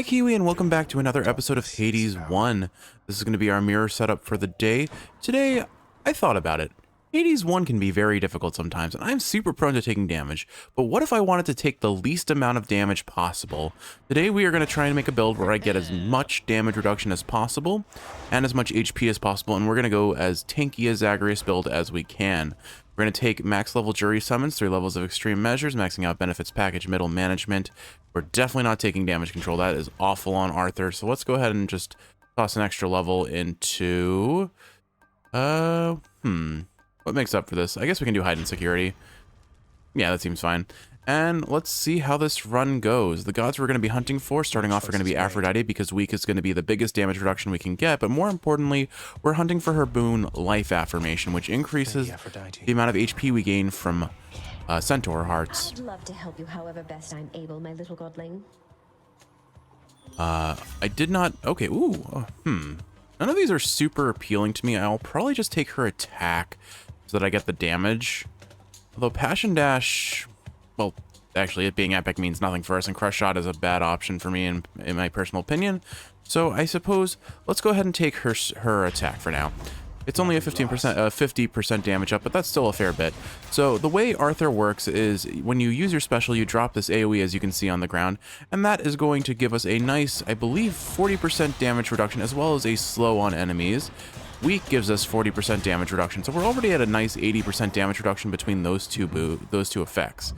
Hi Kiwi, and welcome back to another episode of Hades 1. This is going to be our mirror setup for the day. Today, I thought about it. Hades 1 can be very difficult sometimes, and I'm super prone to taking damage, but what if I wanted to take the least amount of damage possible? Today we are going to try and make a build where I get as much damage reduction as possible, and as much HP as possible, and we're going to go as tanky a Zagreus build as we can. We're going to take max level jury summons, 3 levels of extreme measures, maxing out benefits package, middle management. We're definitely not taking damage control. That is awful on Arthur. So let's go ahead and just toss an extra level into... What makes up for this? I guess we can do hide and security. Yeah, that seems fine. And let's see how this run goes. The gods we're going to be hunting for, starting off, are going to be Aphrodite, because weak is going to be the biggest damage reduction we can get. But more importantly, we're hunting for her boon, Life Affirmation, which increases the amount of HP we gain from Centaur Hearts. I'd love to help you however best I'm able, my little godling. I did not... Okay, ooh. None of these are super appealing to me. I'll probably just take her attack so that I get the damage. Although Passion Dash... Well, actually, it being epic means nothing for us, and Crush Shot is a bad option for me in my personal opinion. So I suppose let's go ahead and take her attack for now. It's only a 50% damage up, but that's still a fair bit. So the way Arthur works is when you use your special, you drop this AoE, as you can see on the ground, and that is going to give us a nice, I believe, 40% damage reduction, as well as a slow on enemies. Weak gives us 40% damage reduction, so we're already at a nice 80% damage reduction between those two effects.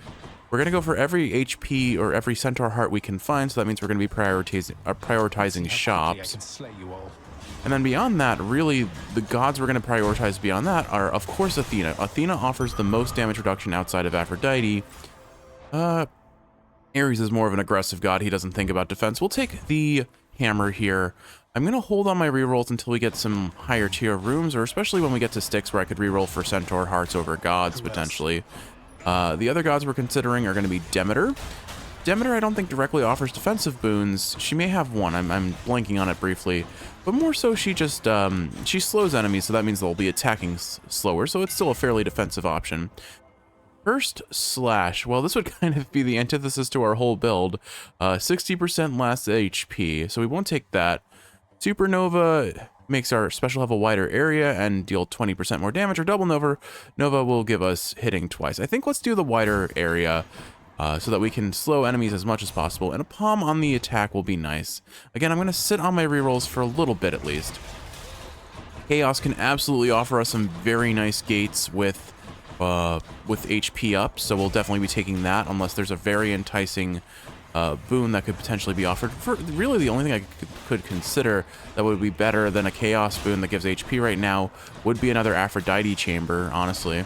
We're going to go for every HP or every Centaur Heart we can find, so that means we're going to be prioritizing shops. And then beyond that, really, the gods we're going to prioritize beyond that are, of course, Athena. Athena offers the most damage reduction outside of Aphrodite. Ares is more of an aggressive god. He doesn't think about defense. We'll take the hammer here. I'm going to hold on my rerolls until we get some higher tier rooms, or especially when we get to Styx, where I could reroll for Centaur Hearts over gods, potentially. The other gods we're considering are going to be Demeter. Demeter, I don't think directly offers defensive boons. She may have one. I'm blanking on it briefly. But more so, she just, she slows enemies, so that means they'll be attacking slower, so it's still a fairly defensive option. First Slash, well, this would kind of be the antithesis to our whole build. 60% less HP, so we won't take that. Supernova makes our special have a wider area and deal 20% more damage, or Double Nova will give us hitting twice. I think let's do the wider area so that we can slow enemies as much as possible, and a palm on the attack will be nice. Again, I'm going to sit on my rerolls for a little bit at least. Chaos can absolutely offer us some very nice gates with HP up, so we'll definitely be taking that unless there's a very enticing boon that could potentially be offered. For really, the only thing I could consider that would be better than a Chaos boon that gives HP right now would be another Aphrodite chamber, honestly.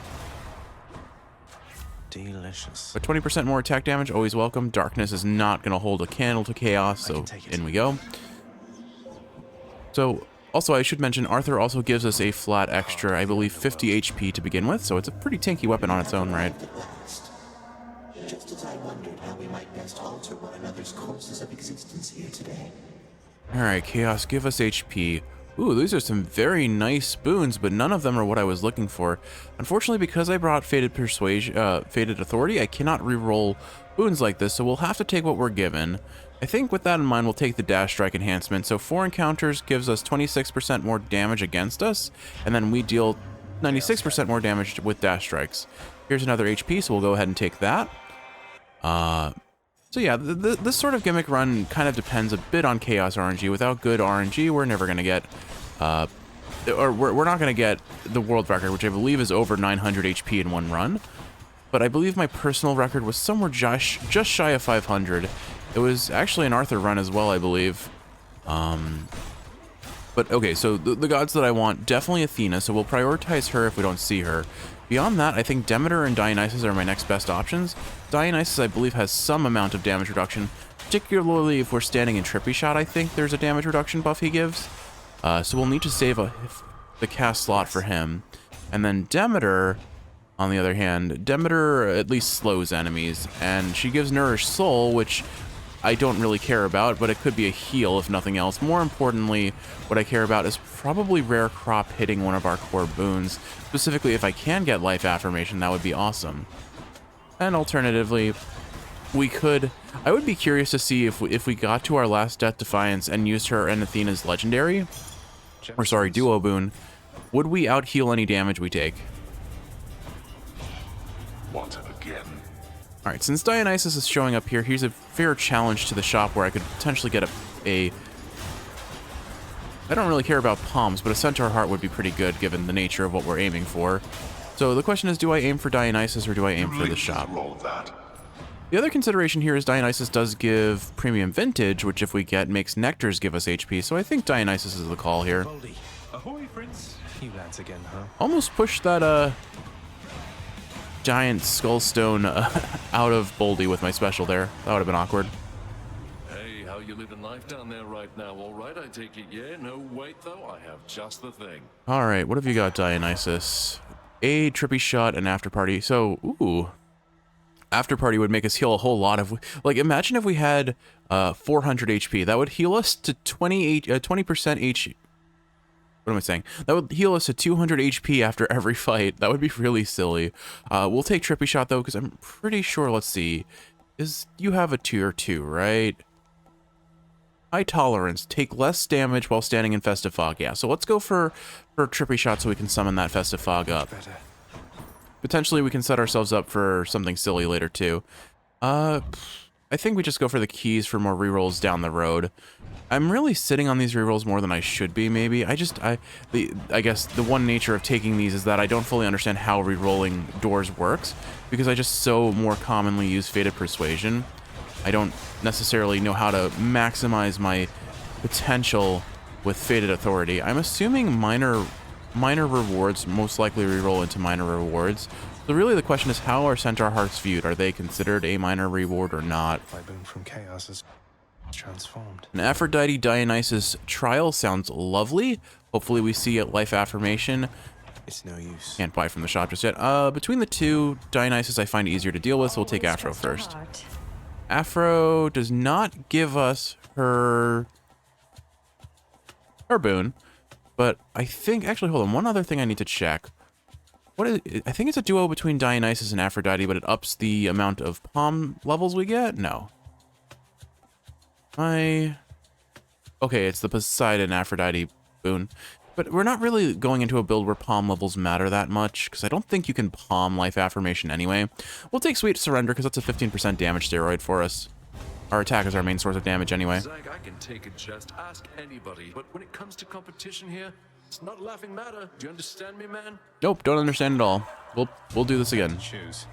Delicious. But 20% more attack damage, always welcome. Darkness is not going to hold a candle to Chaos, so in we go. So, also I should mention, Arthur also gives us a flat extra, I believe, 50 HP to begin with, so it's a pretty tanky weapon on its own right. Just as I wondered how we might best alter one another's courses of existence here today. Alright, Chaos, give us HP. Ooh, these are some very nice boons, but none of them are what I was looking for. Unfortunately, because I brought Fated Persuasion, Fated Authority, I cannot reroll boons like this, so we'll have to take what we're given. I think with that in mind, we'll take the Dash Strike enhancement. So 4 encounters gives us 26% more damage against us, and then we deal 96% more damage with Dash Strikes. Here's another HP, so we'll go ahead and take that. So yeah, this sort of gimmick run kind of depends a bit on Chaos RNG. Without good RNG, we're never going to get, or we're not going to get the world record, which I believe is over 900 HP in one run. But I believe my personal record was somewhere just shy of 500. It was actually an Arthur run as well, I believe. But okay, so the gods that I want, definitely Athena, so we'll prioritize her if we don't see her. Beyond that, I think Demeter and Dionysus are my next best options. Dionysus, I believe, has some amount of damage reduction, particularly if we're standing in Trippy Shot. I think there's a damage reduction buff he gives. So we'll need to save the cast slot for him. And then Demeter, on the other hand, Demeter at least slows enemies, and she gives Nourish Soul, which I don't really care about, but it could be a heal if nothing else. More importantly, what I care about is probably Rare Crop hitting one of our core boons. Specifically, if I can get Life Affirmation, that would be awesome. And alternatively, we could... I would be curious to see if we got to our last Death Defiance and used her and Athena's legendary, or sorry, duo boon, would we out-heal any damage we take? What again? Alright, since Dionysus is showing up here, here's a fair challenge to the shop where I could potentially get a I don't really care about palms, but a Centaur Heart would be pretty good given the nature of what we're aiming for. So the question is, do I aim for Dionysus or do I aim for the shop? Roll that. The other consideration here is Dionysus does give premium vintage, which if we get makes Nectars give us HP, so I think Dionysus is the call here. Baldy. Ahoy, Prince. You lads again, huh? Almost pushed that giant skullstone out of Boldy with my special there. That would have been awkward. Hey, how you living life down there right now? All right, I take it, yeah? No, wait, though, I have just the thing. Alright, what have you got, Dionysus? A trippy shot and after party. So, ooh. After party would make us heal a whole lot of... Like, imagine if we had 400 HP. That would heal us to 20% H... What am I saying? That would heal us to 200 HP after every fight. That would be really silly. We'll take trippy shot, though, because I'm pretty sure... Let's see. You have a tier 2, right? High tolerance. Take less damage while standing in Festive Fog. Yeah, so let's go for trippy shot so we can summon that Festive Fog up. Better. Potentially we can set ourselves up for something silly later too. I think we just go for the keys for more rerolls down the road. I'm really sitting on these rerolls more than I should be, maybe. I guess the one nature of taking these is that I don't fully understand how rerolling doors works, because I just so more commonly use Fated Persuasion. I don't necessarily know how to maximize my potential with Fated Authority. I'm assuming minor rewards most likely reroll into minor rewards. So really the question is, how are Centaur Hearts viewed? Are they considered a minor reward or not? My boon from chaos is transformed. An Aphrodite Dionysus trial sounds lovely. Hopefully we see a life affirmation. It's no use. Can't buy from the shop just yet. Between the two, Dionysus I find easier to deal with, so we'll take Afro first. Afro does not give us her boon, but I think, actually, hold on, one other thing I need to check. What is it? I think it's a duo between Dionysus and Aphrodite, but it ups the amount of palm levels we get? No. Okay, it's the Poseidon Aphrodite boon. But we're not really going into a build where palm levels matter that much, because I don't think you can palm life affirmation anyway. We'll take Sweet Surrender, because that's a 15% damage steroid for us. Our attack is our main source of damage anyway. Zach, I can take a jest, ask anybody, but when it comes to competition here, it's not a laughing matter. Do you understand me, man? Nope, don't understand at all. We'll do this again. Choose.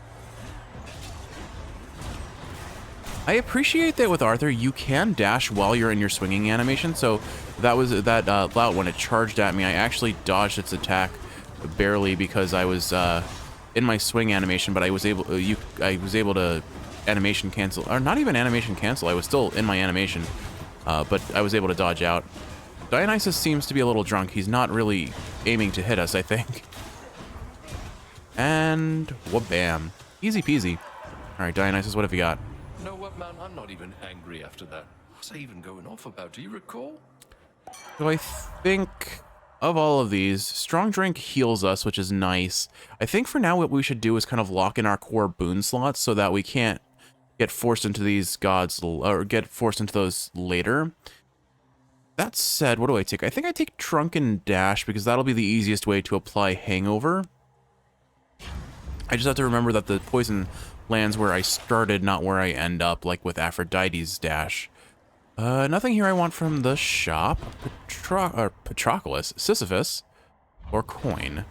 I appreciate that with Arthur, you can dash while you're in your swinging animation, so that was that Lout, when it charged at me, I actually dodged its attack barely because I was in my swing animation, but I was able to animation cancel, or not even animation cancel, I was still in my animation, but I was able to dodge out. Dionysus seems to be a little drunk. He's not really aiming to hit us, I think. And wha-bam. Easy peasy. Alright, Dionysus, what have you got? You know what, man? I'm not even angry after that. What's I even going off about? Do you recall? So I think of all of these, Strong Drink heals us, which is nice. I think for now what we should do is kind of lock in our core boon slots so that we can't get forced into these gods, or get forced into those later. That said, what do I take? I think I take Trunk and Dash because that'll be the easiest way to apply Hangover. I just have to remember that the poison lands where I started, not where I end up, like with Aphrodite's Dash. Nothing here I want from the shop. Patroclus, Sisyphus, or Coin.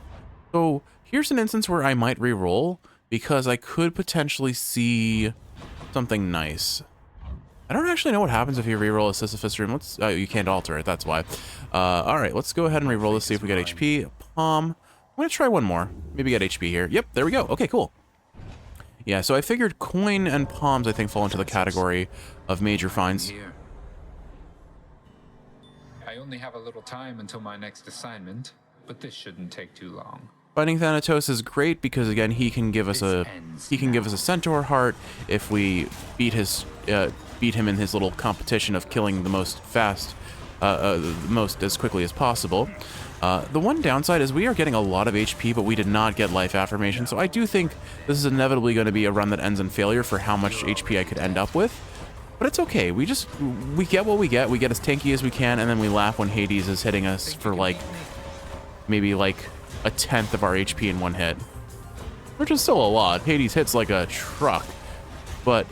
So here's an instance where I might re-roll because I could potentially see something nice. I don't actually know what happens if you re-roll a Sisyphus room. You can't alter it, that's why. Alright, let's go ahead and re-roll this, see if we get HP. Palm. I'm gonna try one more. Maybe get HP here. Yep, there we go. Okay, cool. Yeah, so I figured Coin and Palms, I think, fall into the category of major finds. Here. I only have a little time until my next assignment, but this shouldn't take too long. Finding Thanatos is great because again he can give us a Centaur Heart if we beat him in his little competition of killing the most fast as quickly as possible. The one downside is we are getting a lot of HP, but we did not get life affirmation, so I do think this is inevitably going to be a run that ends in failure for how much HP I could end up with. But it's okay. We get what we get. We get as tanky as we can, and then we laugh when Hades is hitting us for like maybe like a tenth of our HP in one hit, which is still a lot. Hades hits like a truck, but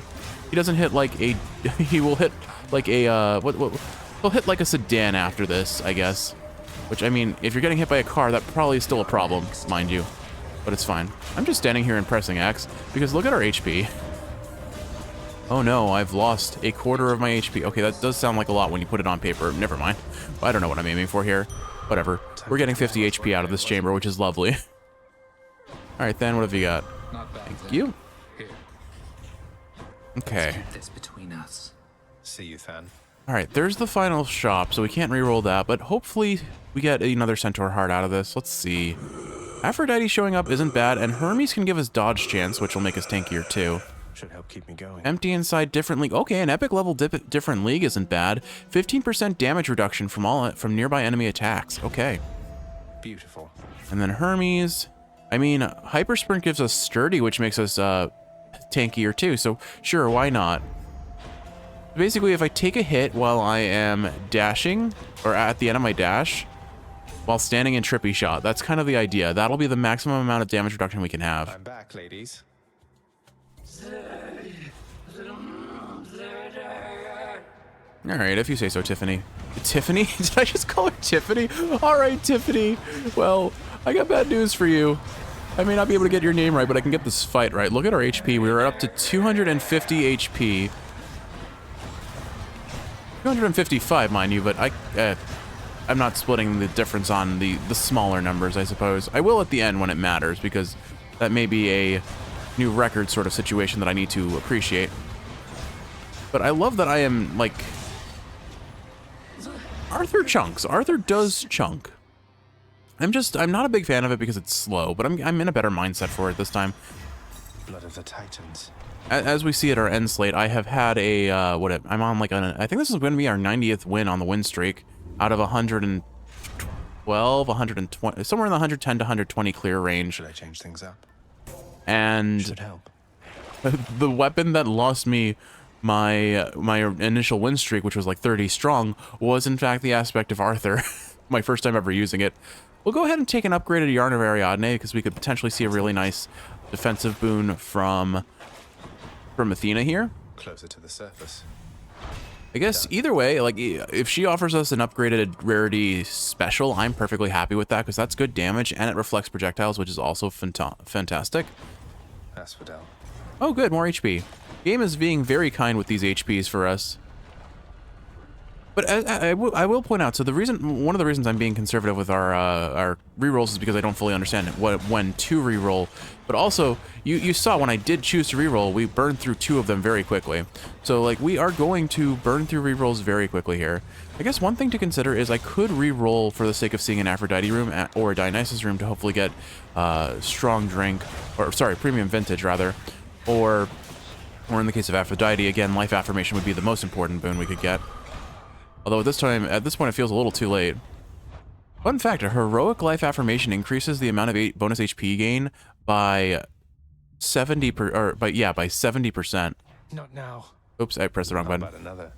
he doesn't hit like a. He will hit like a he'll hit like a sedan after this, I guess. Which, I mean, if you're getting hit by a car, that probably is still a problem, mind you. But it's fine. I'm just standing here and pressing X, because look at our HP. Oh no, I've lost a quarter of my HP. Okay, that does sound like a lot when you put it on paper. Never mind. I don't know what I'm aiming for here. Whatever. We're getting 50 HP out of this chamber, which is lovely. Alright then, what have you got? Not bad. Thank you. Here. Okay. Keep this between us. See you, Than. Alright, there's the final shop, so we can't reroll that, but hopefully we get another Centaur Heart out of this. Let's see. Aphrodite showing up isn't bad, and Hermes can give us dodge chance, which will make us tankier too. Should help keep me going. Empty inside different league. Okay, an epic level different league isn't bad. 15% damage reduction from nearby enemy attacks. Okay. Beautiful. And then Hermes. I mean, Hyper Sprint gives us sturdy, which makes us tankier too, so sure, why not? Basically, if I take a hit while I am dashing, or at the end of my dash, while standing in trippy shot, that's kind of the idea. That'll be the maximum amount of damage reduction we can have. I'm back, ladies. Alright, if you say so, Tiffany. Tiffany? Did I just call her Tiffany? Alright, Tiffany. Well, I got bad news for you. I may not be able to get your name right, but I can get this fight right. Look at our HP. We were up to 250 HP. 255, mind you, but I'm not splitting the difference on the smaller numbers, I suppose. I will at the end when it matters, because that may be a new record sort of situation that I need to appreciate. But I love that I am, like... Arthur chunks. Arthur does chunk. I'm not a big fan of it because it's slow, but I'm in a better mindset for it this time. Blood of the Titans. As we see at our end slate, I have had a, I'm on like I think this is going to be our 90th win on the win streak out of 112, 120, somewhere in the 110 to 120 clear range. Should I change things up? And Should help. the weapon that lost me my initial win streak, which was like 30 strong, was in fact the aspect of Arthur. My first time ever using it. We'll go ahead and take an upgraded Yarn of Ariadne because we could potentially see a really nice defensive boon from Athena here. Closer to the surface. I guess either way, like if she offers us an upgraded rarity special, I'm perfectly happy with that because that's good damage and it reflects projectiles, which is also fantastic. Asphodel. Oh, good, more HP. Game is being very kind with these HPs for us. But I will point out, so one of the reasons I'm being conservative with our rerolls is because I don't fully understand when to reroll. But also, you saw when I did choose to reroll, we burned through 2 of them very quickly. So like we are going to burn through rerolls very quickly here. I guess one thing to consider is I could reroll for the sake of seeing an Aphrodite room or a Dionysus room to hopefully get strong drink, or sorry, premium vintage rather, or in the case of Aphrodite, again, life affirmation would be the most important boon we could get. Although at this point it feels a little too late. Fun fact, a heroic life affirmation increases the amount of bonus HP gain by 70%. Not now. Oops, I pressed the wrong How button. about another?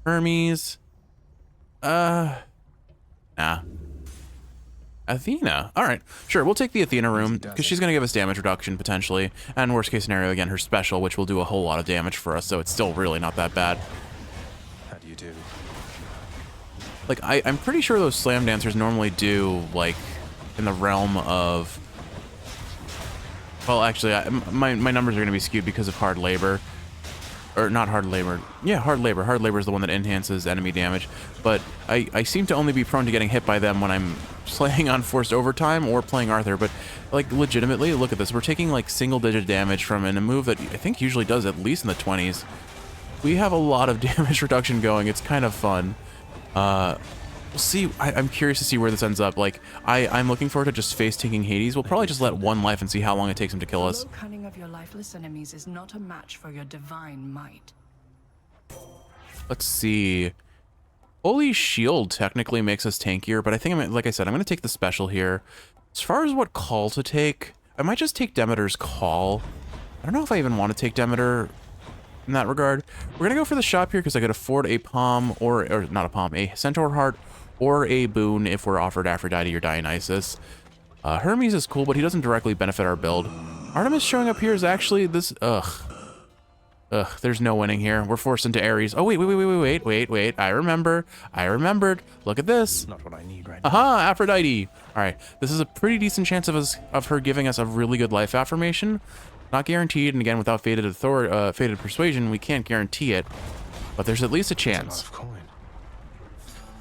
Hermes. Nah. Athena. Alright, sure, we'll take the Athena room, because she's going to give us damage reduction, potentially. And worst case scenario, again, her special, which will do a whole lot of damage for us, so it's still really not that bad. How do you do? Like, I'm pretty sure those slam dancers normally do, like, in the realm of... Well, actually, my numbers are going to be skewed because of hard labor. Or not hard labor. Yeah, hard labor. Hard labor is the one that enhances enemy damage. But I seem to only be prone to getting hit by them when I'm playing on forced overtime or playing Arthur. But, like, legitimately, look at this. We're taking, like, single-digit damage from a move that I think usually does at least in the 20s. We have a lot of damage reduction going. It's kind of fun. We'll see. I'm curious to see where this ends up. Like, I'm looking forward to just face-taking Hades. We'll probably just let one life and see how long it takes him to kill us. The low cunning of your lifeless enemies is not a match for your divine might. Let's see. Holy Shield technically makes us tankier, but I think, like I said, I'm going to take the special here. As far as what call to take, I might just take Demeter's call. I don't know if I even want to take Demeter in that regard. We're going to go for the shop here because I could afford a Palm, or not a Palm, a Centaur Heart, or a boon if we're offered Aphrodite or Dionysus. Hermes is cool, but he doesn't directly benefit our build. Artemis showing up here is actually this... Ugh, there's no winning here. We're forced into Ares. Oh, wait. I remembered. Look at this. Not what I need right now. Aha, Aphrodite. All right, this is a pretty decent chance of her giving us a really good life affirmation. Not guaranteed, and again, without fated persuasion, we can't guarantee it. But there's at least a chance. Of coin.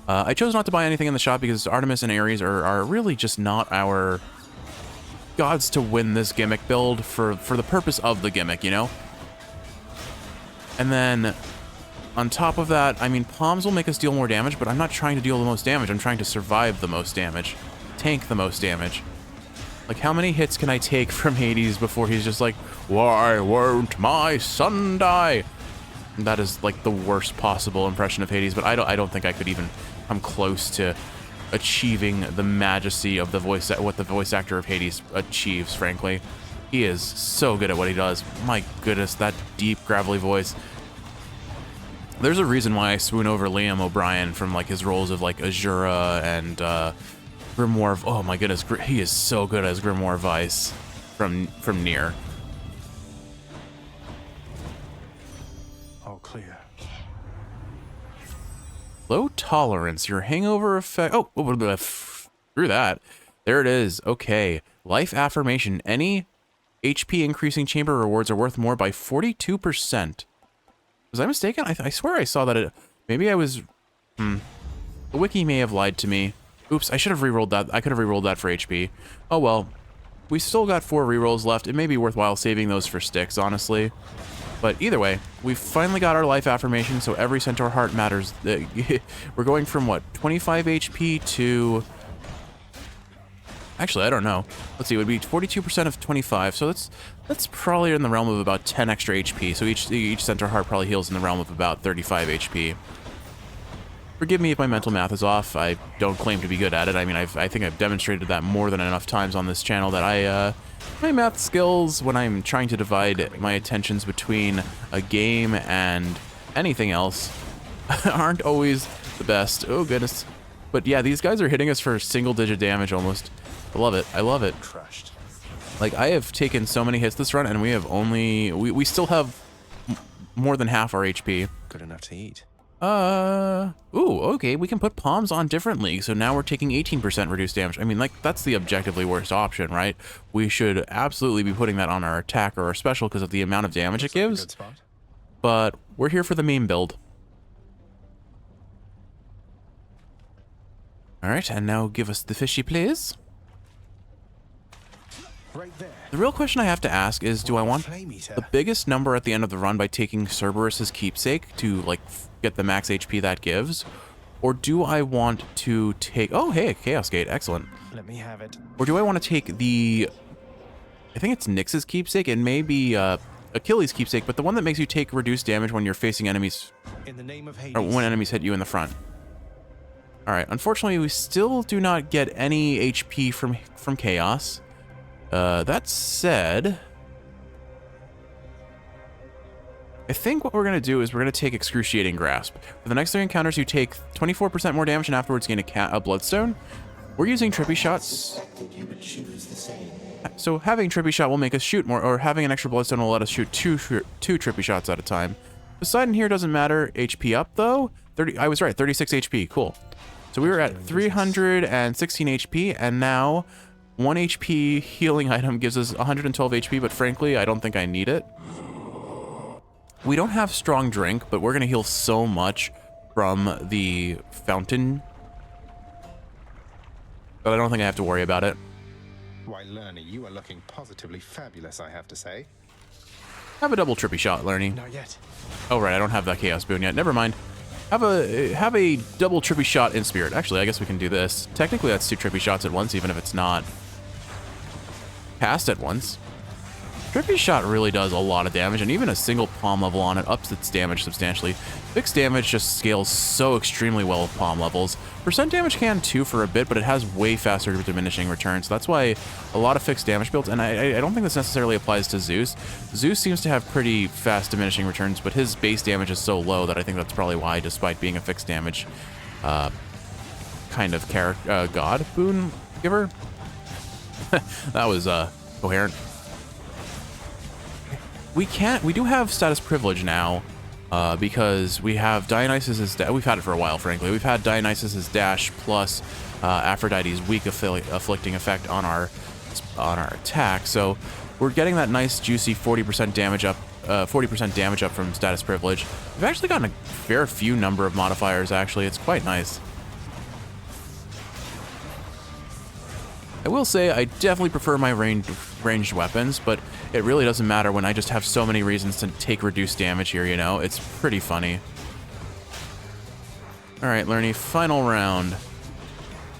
I chose not to buy anything in the shop because Artemis and Ares are really just not our gods to win this gimmick build for the purpose of the gimmick, you know? And then, on top of that, I mean, Palms will make us deal more damage, but I'm not trying to deal the most damage. I'm trying to survive the most damage. Tank the most damage. Like, how many hits can I take from Hades before he's just like, why won't my son die? And that is, like, the worst possible impression of Hades, but I don't think I could even come close to achieving the majesty of what the voice actor of Hades achieves, frankly. He is so good at what he does. My goodness, that deep, gravelly voice. There's a reason why I swoon over Liam O'Brien from, like, his roles of, like, Azura and Grimoire. Oh my goodness, he is so good as Grimoire Weiss from Nier. All clear. Low tolerance, your hangover effect. Oh, through that. There it is. Okay. Life affirmation. Any HP increasing chamber rewards are worth more by 42%. Was I mistaken? I swear I saw that it... Maybe I was... The wiki may have lied to me. Oops, I should have rerolled that. I could have rerolled that for HP. Oh well. We still got 4 rerolls left. It may be worthwhile saving those for sticks, honestly. But either way, we finally got our life affirmation, so every Centaur Heart matters. We're going from, what, 25 HP to... Actually, I don't know. Let's see, it would be 42% of 25, so that's probably in the realm of about 10 extra HP. So each Centaur Heart probably heals in the realm of about 35 HP. Forgive me if my mental math is off. I don't claim to be good at it. I mean, I think I've demonstrated that more than enough times on this channel that my math skills, when I'm trying to divide my attentions between a game and anything else, aren't always the best. Oh, goodness. But yeah, these guys are hitting us for single-digit damage almost. I love it. I love it. Crushed. Like, I have taken so many hits this run, and we have only... We still have more than half our HP. Good enough to eat. Ooh, okay, we can put Palms on differently, so now we're taking 18% reduced damage. I mean, like, that's the objectively worst option, right? We should absolutely be putting that on our attack or our special because of the amount of damage it gives. Good spot. But we're here for the meme build. Alright, and now give us the fishy, please. Right there. The real question I have to ask is, do I want Flame Eater. the biggest number at the end of the run by taking Cerberus's keepsake to, like, get the max HP that gives? Or do I want to take... Oh, hey, Chaos Gate. Excellent. Let me have it. Or do I want to take the... I think it's Nyx's keepsake and maybe Achilles' keepsake, but the one that makes you take reduced damage when you're facing enemies... In the name of Or Hades. when enemies hit you in the front. Alright, unfortunately, we still do not get any HP from Chaos. That said... I think what we're going to do is we're going to take Excruciating Grasp. For the next 3 encounters, you take 24% more damage and afterwards gain a Bloodstone. We're using Trippy Shots. Expected you would choose the same. So having Trippy Shot will make us shoot more, or having an extra Bloodstone will let us shoot two Trippy Shots at a time. Poseidon here doesn't matter. HP up, though. I was right, 36 HP. Cool. So we were at 316 HP, and now 1 HP healing item gives us 112 HP, but frankly, I don't think I need it. We don't have Strong Drink, but we're going to heal so much from the fountain that I don't think I have to worry about it. Why, Lernie, you are looking positively fabulous, I have to say. Have a double Trippy Shot, Lernie. Not yet. Oh, right, I don't have that Chaos Boon yet. Never mind. Have a double Trippy Shot in Spirit. Actually, I guess we can do this. Technically, that's 2 Trippy Shots at once, even if it's not cast at once. Trippy Shot really does a lot of damage, and even a single palm level on it ups its damage substantially. Fixed damage just scales so extremely well with palm levels. Percent damage can too for a bit, but it has way faster diminishing returns. So that's why a lot of fixed damage builds, and I don't think this necessarily applies to Zeus. Zeus seems to have pretty fast diminishing returns, but his base damage is so low that I think that's probably why, despite being a fixed damage kind of god boon giver. That was coherent. We do have status privilege now, because we have Dionysus's we've had it for a while, frankly. We've had Dionysus's dash plus Aphrodite's weak afflicting effect on our attack, so we're getting that nice juicy 40% damage up, 40% damage up from status privilege. We've actually gotten a fair few number of modifiers. Actually, it's quite nice. I will say I definitely prefer my ranged weapons, but it really doesn't matter when I just have so many reasons to take reduced damage here, you know? It's pretty funny. Alright, Lernie, final round.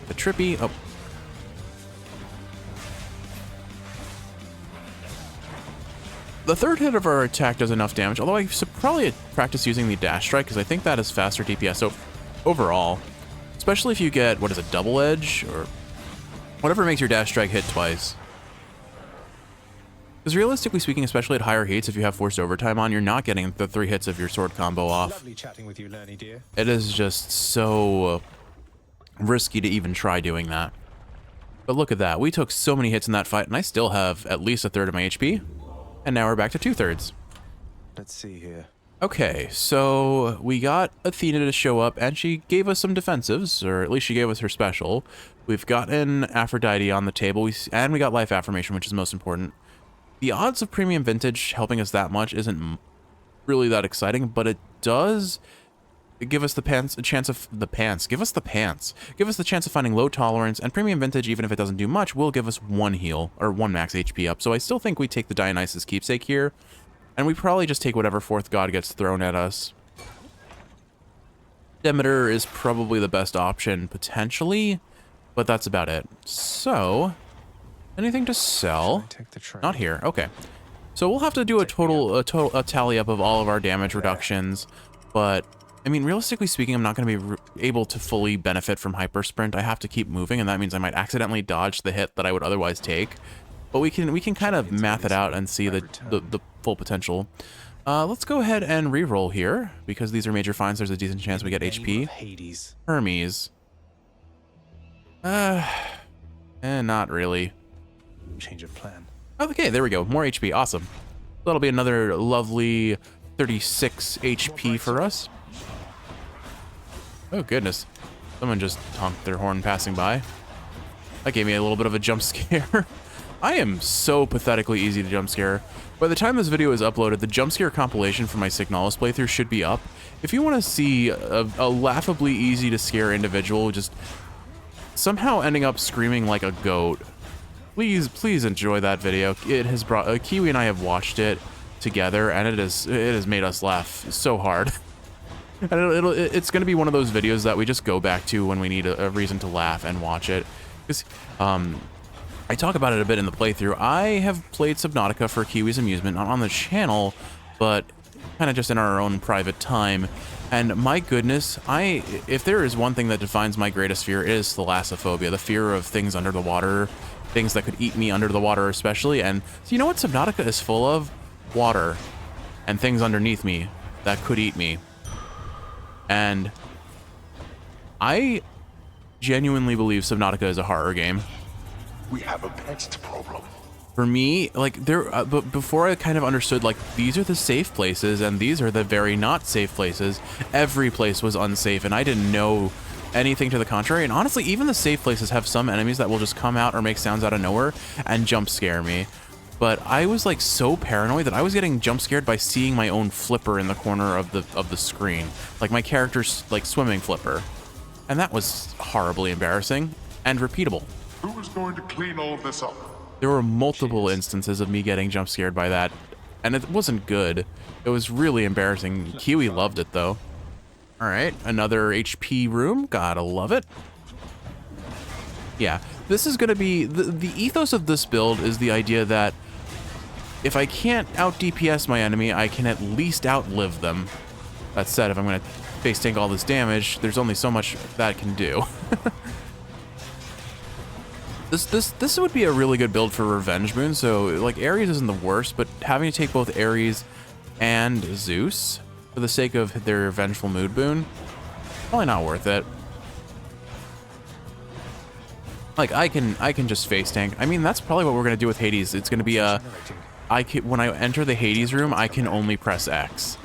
The Trippy... Oh. The third hit of our attack does enough damage, although I should probably practice using the Dash Strike, because I think that is faster DPS so overall. Especially if you get, what is it, Double Edge? Or whatever makes your Dash Strike hit twice. Because realistically speaking, especially at higher heats, if you have forced overtime on, you're not getting the 3 hits of your sword combo off. Lovely chatting with you, Lernie dear. It is just so risky to even try doing that. But look at that. We took so many hits in that fight, and I still have at least a third of my HP. And now we're back to 2/3. Let's see here. Okay, so we got Athena to show up, and she gave us some defensives, or at least she gave us her special. We've gotten Aphrodite on the table, and we got Life Affirmation, which is most important. The odds of Premium Vintage helping us that much isn't really that exciting, but it does give us the chance of finding low tolerance, and Premium Vintage, even if it doesn't do much, will give us 1 heal, or 1 max HP up. So I still think we take the Dionysus Keepsake here, and we probably just take whatever 4th god gets thrown at us. Demeter is probably the best option, potentially, but that's about it. So, anything to sell? Not here. Okay. So we'll have to do a tally up of all of our damage reductions, but I mean, realistically speaking, I'm not going to be able to fully benefit from Hyper Sprint. I have to keep moving, and that means I might accidentally dodge the hit that I would otherwise take. But we can kind of math it out and see the full potential. Let's go ahead and re-roll here, because these are major finds. There's a decent chance we get HP. Hermes. Not really. Change of plan. Okay, there we go. More HP. Awesome. That'll be another lovely 36 HP for us. Oh, goodness. Someone just honked their horn passing by. That gave me a little bit of a jump scare. I am so pathetically easy to jump scare. By the time this video is uploaded, the jump scare compilation for my Signalis playthrough should be up. If you want to see a laughably easy to scare individual just somehow ending up screaming like a goat, please enjoy that video. It has brought Kiwi and I have watched it together, and it has made us laugh so hard. And it's going to be one of those videos that we just go back to when we need a reason to laugh and watch it. Because I talk about it a bit in the playthrough. I have played Subnautica for Kiwi's amusement, not on the channel, but kind of just in our own private time. And my goodness, if there is one thing that defines my greatest fear, it is thalassophobia, the fear of things under the water, things that could eat me under the water especially. And so you know what Subnautica is full of? Water and things underneath me that could eat me. And I genuinely believe Subnautica is a horror game. We have a pest problem. For me, like but before I kind of understood, like, these are the safe places and these are the very not safe places. Every place was unsafe, and I didn't know anything to the contrary. And honestly, even the safe places have some enemies that will just come out or make sounds out of nowhere and jump scare me. But I was like so paranoid that I was getting jump scared by seeing my own flipper in the corner of the screen, like my character's like swimming flipper, and that was horribly embarrassing and repeatable. Who is going to clean all of this up? There were multiple instances of me getting jump scared by that, and it wasn't good. It was really embarrassing. Kiwi loved it though. All right, another HP room. Gotta love it. Yeah, this is gonna be the ethos of this build is the idea that if I can't out DPS my enemy, I can at least outlive them. That said, if I'm gonna face tank all this damage, there's only so much that can do. This would be a really good build for Revenge Moon. So like Ares isn't the worst, but having to take both Ares and Zeus for the sake of their Vengeful Mood boon, probably not worth it. Like I can just face tank. I mean, that's probably what we're gonna do with Hades. It's gonna be a when I enter the Hades room, I can only press X.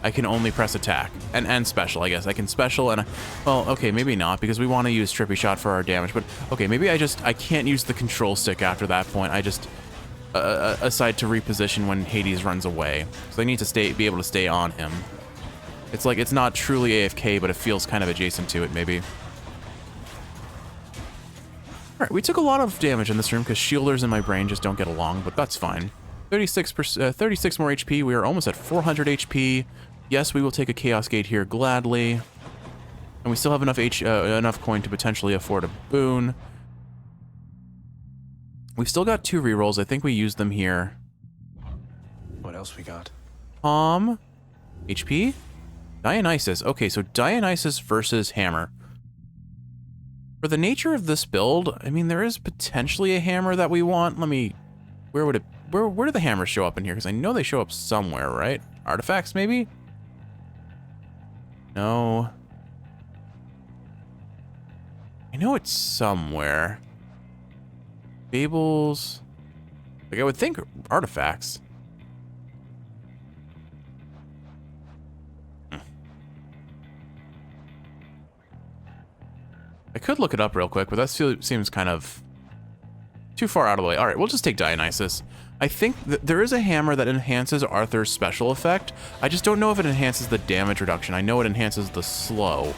I can only press attack and special, I guess. I can special and, well, okay, maybe not because we want to use Trippy Shot for our damage, but okay, maybe I can't use the control stick after that point. I just, aside to reposition when Hades runs away. So I need to be able to stay on him. It's like, it's not truly AFK, but it feels kind of adjacent to it, maybe. All right, we took a lot of damage in this room because shielders in my brain just don't get along, but that's fine. 36 more HP. We are almost at 400 HP. Yes, we will take a Chaos Gate here gladly. And we still have enough coin to potentially afford a boon. We've still got 2 rerolls. I think we used them here. What else we got? HP? Dionysus. Okay, so Dionysus versus Hammer. For the nature of this build, I mean, there is potentially a hammer that we want. Let me... Where do the hammers show up in here? Because I know they show up somewhere, right? Artifacts, maybe? No. I know it's somewhere. Fables. Like, I would think artifacts. I could look it up real quick, but that seems kind of too far out of the way. All right, we'll just take Dionysus. I think there is a hammer that enhances Arthur's special effect. I just don't know if it enhances the damage reduction. I know it enhances the slow.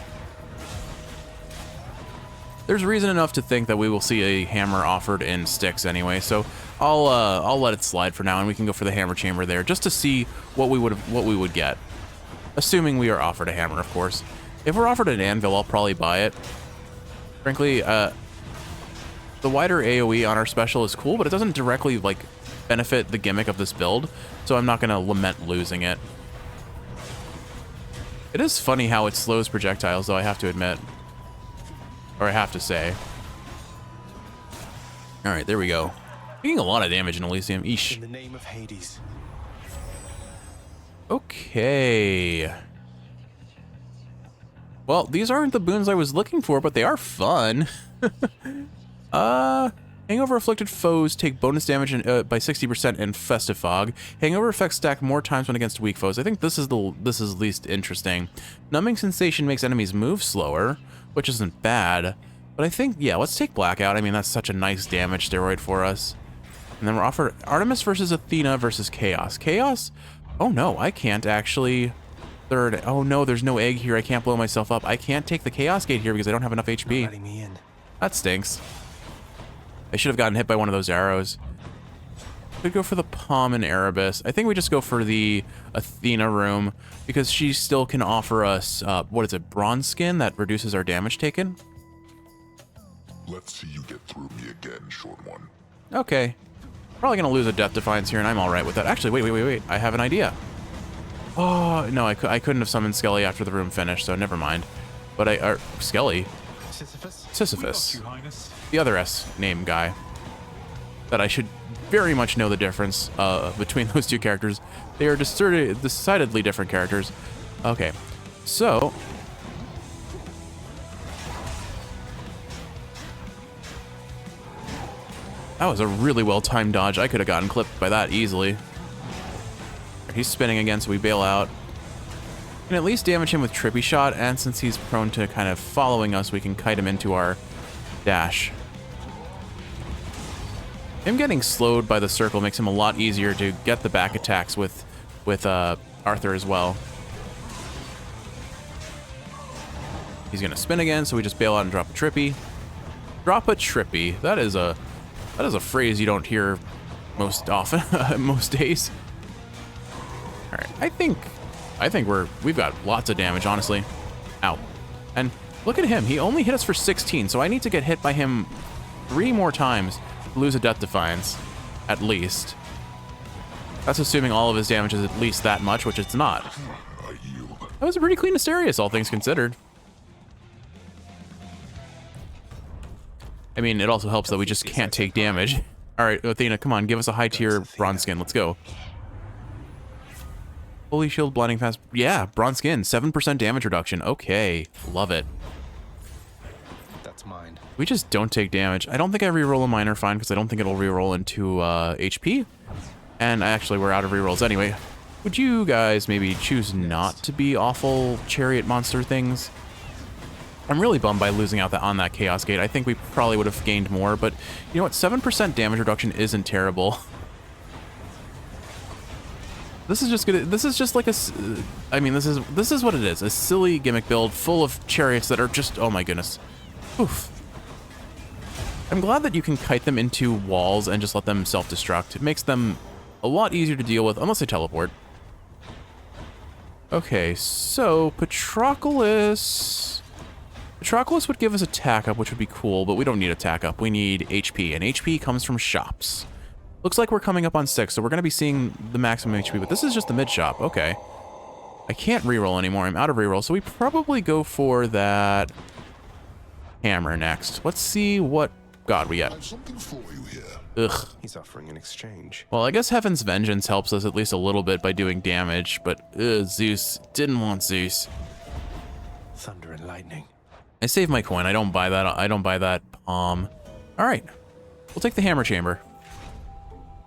There's reason enough to think that we will see a hammer offered in Styx anyway, so I'll let it slide for now, and we can go for the hammer chamber there just to see what we would get. Assuming we are offered a hammer, of course. If we're offered an anvil, I'll probably buy it. Frankly, the wider AoE on our special is cool, but it doesn't directly like benefit the gimmick of this build, so I'm not gonna lament losing it. It is funny how it slows projectiles, though, I have to admit. Or I have to say. Alright, there we go. Taking a lot of damage in Elysium. Eesh. In the name of Hades. Okay. Well, these aren't the boons I was looking for, but they are fun. Hangover afflicted foes take bonus damage by 60% in Festive Fog. Hangover effects stack more times when against weak foes. I think this is least interesting. Numbing sensation makes enemies move slower, which isn't bad. But I think, yeah, let's take Blackout. I mean, that's such a nice damage steroid for us. And then we're offered Artemis versus Athena versus Chaos. Chaos? Oh no, I can't actually... Third. Oh no, there's no egg here. I can't blow myself up. I can't take the Chaos Gate here because I don't have enough HP. Letting me in. That stinks. I should have gotten hit by one of those arrows. Could go for the Palm and Erebus. I think we just go for the Athena room because she still can offer us, what is it, Bronze Skin that reduces our damage taken? Let's see you get through me again, short one. Okay. Probably gonna lose a Death Defiance here, and I'm alright with that. Actually, wait. I have an idea. Oh, no, I couldn't have summoned Skelly after the room finished, so never mind. But Skelly? Sisyphus. The other S name guy. That I should very much know the difference between those two characters. They are decidedly different characters. Okay, so... That was a really well-timed dodge. I could have gotten clipped by that easily. He's spinning again, so we bail out. We can at least damage him with Trippy Shot, and since he's prone to kind of following us, we can kite him into our dash. Him getting slowed by the circle makes him a lot easier to get the back attacks with Arthur as well. He's gonna spin again, so we just bail out and drop a Trippy. Drop a Trippy. That is a phrase you don't hear most often, most days. All right, I think we've got lots of damage, honestly. Ow. And look at him. He only hit us for 16, so I need to get hit by him 3 more times to lose a Death Defiance, at least. That's assuming all of his damage is at least that much, which it's not. I yield. That was a pretty clean Asterius, all things considered. I mean, it also helps that we just can't take damage. All right, Athena, come on, give us a high tier bronze skin. Let's go. Holy shield, blinding fast. Yeah, bronze skin, 7% damage reduction. Okay, love it. That's mine. We just don't take damage. I don't think I reroll a minor fine because I don't think it'll reroll into HP. And actually, we're out of rerolls anyway. Would you guys maybe choose not to be awful chariot monster things? I'm really bummed by losing out on that Chaos Gate. I think we probably would have gained more, but you know what? 7% damage reduction isn't terrible. This is just gonna. This is just like a. I mean, this is what it is. A silly gimmick build full of chariots that are just. Oh my goodness. Oof. I'm glad that you can kite them into walls and just let them self-destruct. It makes them a lot easier to deal with, unless they teleport. Okay, so Patroclus. Patroclus would give us attack up, which would be cool, but we don't need attack up. We need HP, and HP comes from shops. Looks like we're coming up on 6, so we're going to be seeing the maximum HP, but this is just the mid shop. Okay. I can't reroll anymore. I'm out of reroll, so we probably go for that hammer next. Let's see what god we get. I have something for you here. Ugh. He's offering an exchange. Well, I guess Heaven's Vengeance helps us at least a little bit by doing damage, but Zeus. Didn't want Zeus. Thunder and lightning. I saved my coin. I don't buy that. I don't buy that All right. We'll take the hammer chamber.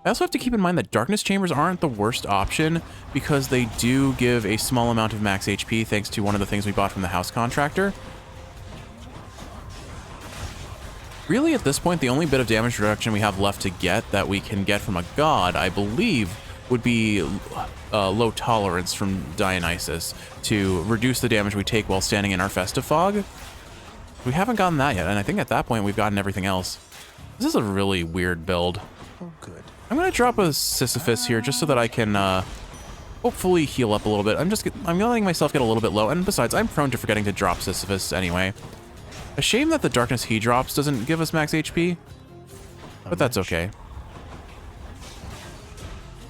I also have to keep in mind that darkness chambers aren't the worst option because they do give a small amount of max HP thanks to one of the things we bought from the house contractor. Really, at this point, the only bit of damage reduction we have left to get that we can get from a god, I believe, would be low tolerance from Dionysus to reduce the damage we take while standing in our festive fog. We haven't gotten that yet, and I think at that point we've gotten everything else. This is a really weird build. Oh, good. I'm gonna drop a Sisyphus here just so that I can hopefully heal up a little bit. I'm letting myself get a little bit low, and besides, I'm prone to forgetting to drop Sisyphus anyway. A shame that the darkness he drops doesn't give us max HP, but that's okay. And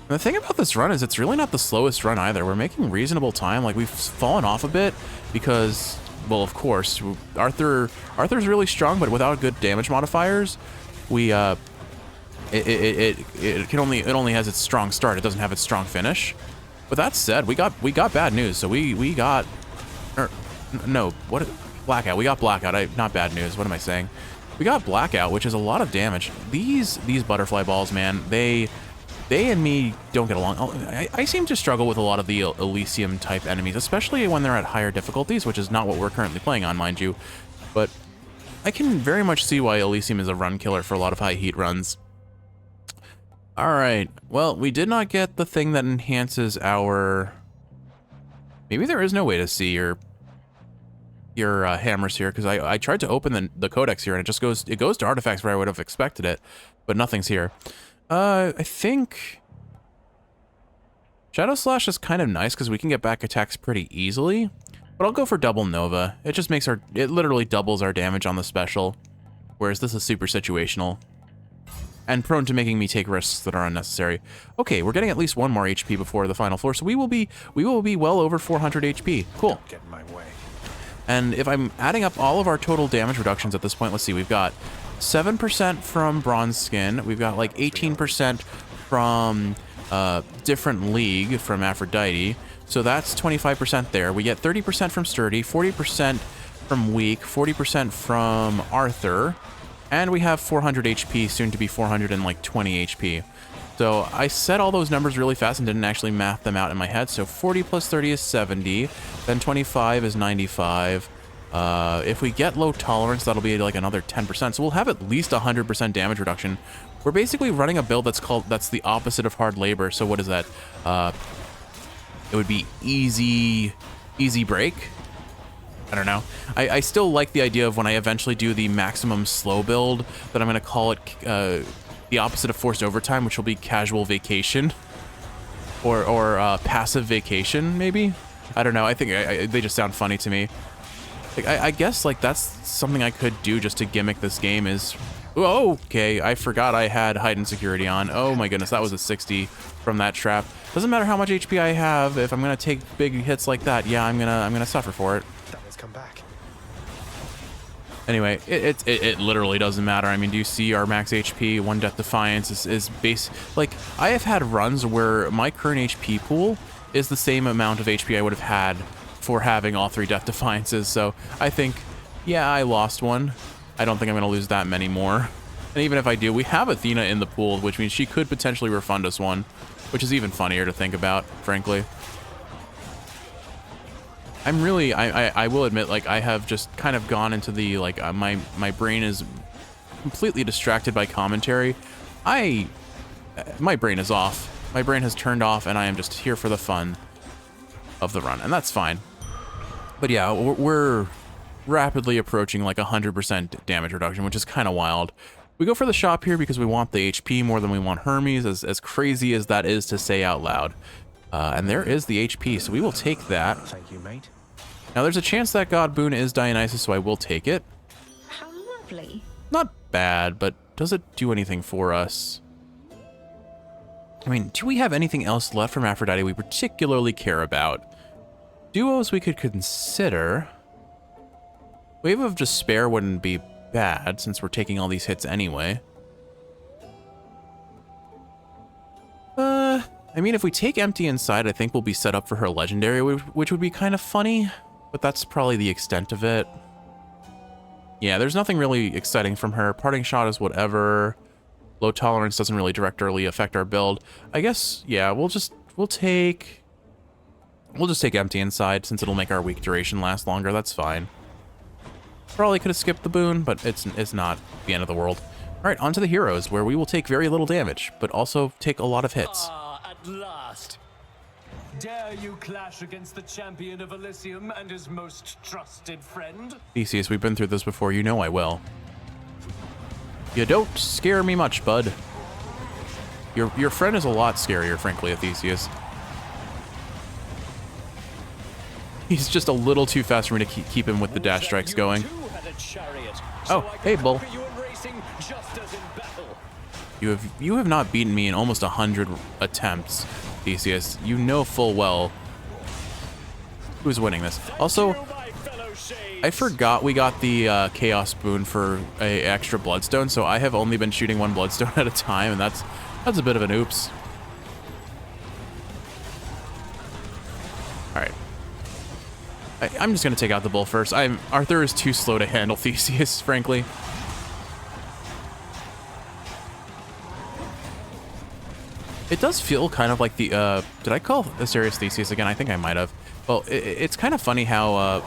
the thing about this run is it's really not the slowest run either. We're making reasonable time. Like, we've fallen off a bit because, well, of course, Arthur's really strong, but without good damage modifiers, we it only has its strong start. It doesn't have its strong finish. But that said, we got bad news. So we got, Blackout. We got Blackout. Not bad news. What am I saying? We got Blackout, which is a lot of damage. These butterfly balls, man, they and me don't get along. I seem to struggle with a lot of the Elysium type enemies, especially when they're at higher difficulties, which is not what we're currently playing on, mind you. But I can very much see why Elysium is a run killer for a lot of high heat runs. All right. Well, we did not get the thing that enhances our. Maybe there is no way to see your hammers here, because I tried to open the codex here and it goes to artifacts where I would have expected it, but nothing's here. I think Shadow Slash is kind of nice because we can get back attacks pretty easily, but I'll go for Double Nova. It just makes it literally doubles our damage on the special, whereas this is super situational and prone to making me take risks that are unnecessary. Okay, we're getting at least one more HP before the final floor, so we will be well over 400 HP. Cool. Get in my way. And if I'm adding up all of our total damage reductions at this point, let's see, we've got 7% from Bronze Skin, we've got like 18% from different League from Aphrodite, so that's 25% there. We get 30% from Sturdy, 40% from Weak, 40% from Arthur, and we have 400 HP, soon to be 420 HP. So I said all those numbers really fast and didn't actually math them out in my head. So 40 plus 30 is 70, then 25 is 95. If we get low tolerance, that'll be like another 10%. So we'll have at least 100% damage reduction. We're basically running a build that's the opposite of hard labor. So what is that? It would be easy break. I don't know. I still like the idea of when I eventually do the maximum slow build that I'm going to call it the opposite of forced overtime, which will be casual vacation or passive vacation, maybe. I don't know. I think they just sound funny to me. Like, I guess like that's something I could do just to gimmick this game is Oh, okay, I forgot I had heightened security on. Oh my goodness, that was a 60 from that trap. Doesn't matter how much HP I have, if I'm gonna take big hits like that, yeah, I'm gonna suffer for it. That one's come back. Anyway, it literally doesn't matter. I mean, do you see our max HP? One Death Defiance is base. Like, I have had runs where my current HP pool is the same amount of HP I would have had for having all 3 Death Defiances. So I think, yeah, I lost one. I don't think I'm going to lose that many more. And even if I do, we have Athena in the pool, which means she could potentially refund us one, which is even funnier to think about, frankly. I'm really, I will admit, like, I have just kind of gone into the, like, my brain is completely distracted by commentary. My brain is off. My brain has turned off, and I am just here for the fun of the run, and that's fine. But yeah, we're rapidly approaching, like, 100% damage reduction, which is kind of wild. We go for the shop here because we want the HP more than we want Hermes, as crazy as that is to say out loud. And there is the HP, so we will take that. Thank you, mate. Now, there's a chance that God Boon is Dionysus, so I will take it. How lovely. Not bad, but does it do anything for us? I mean, do we have anything else left from Aphrodite we particularly care about? Duos we could consider. Wave of Despair wouldn't be bad, since we're taking all these hits anyway. I mean, if we take Empty Inside, I think we'll be set up for her Legendary, which would be kind of funny, but that's probably the extent of it. Yeah, there's nothing really exciting from her. Parting Shot is whatever. Low Tolerance doesn't really directly affect our build. I guess, yeah, we'll just take Empty Inside, since it'll make our weak duration last longer. That's fine. Probably could have skipped the boon, but it's not the end of the world. All right, on to the heroes, where we will take very little damage, but also take a lot of hits. At last. Dare you clash against the champion of Elysium and his most trusted friend? Theseus, we've been through this before. You know I will. You don't scare me much, bud. Your friend is a lot scarier, frankly, Theseus. He's just a little too fast for me to keep him with the dash strikes going. Oh, hey, Bull. You have not beaten me in almost 100 attempts, Theseus. You know full well who's winning this. Also, I forgot we got the Chaos Boon for a extra Bloodstone, so I have only been shooting 1 Bloodstone at a time, and that's a bit of an oops. All right. I'm just gonna take out the Bull first. Arthur is too slow to handle Theseus, frankly. It does feel kind of like the, did I call Asterius Theseus again? I think I might have. Well, it's kind of funny how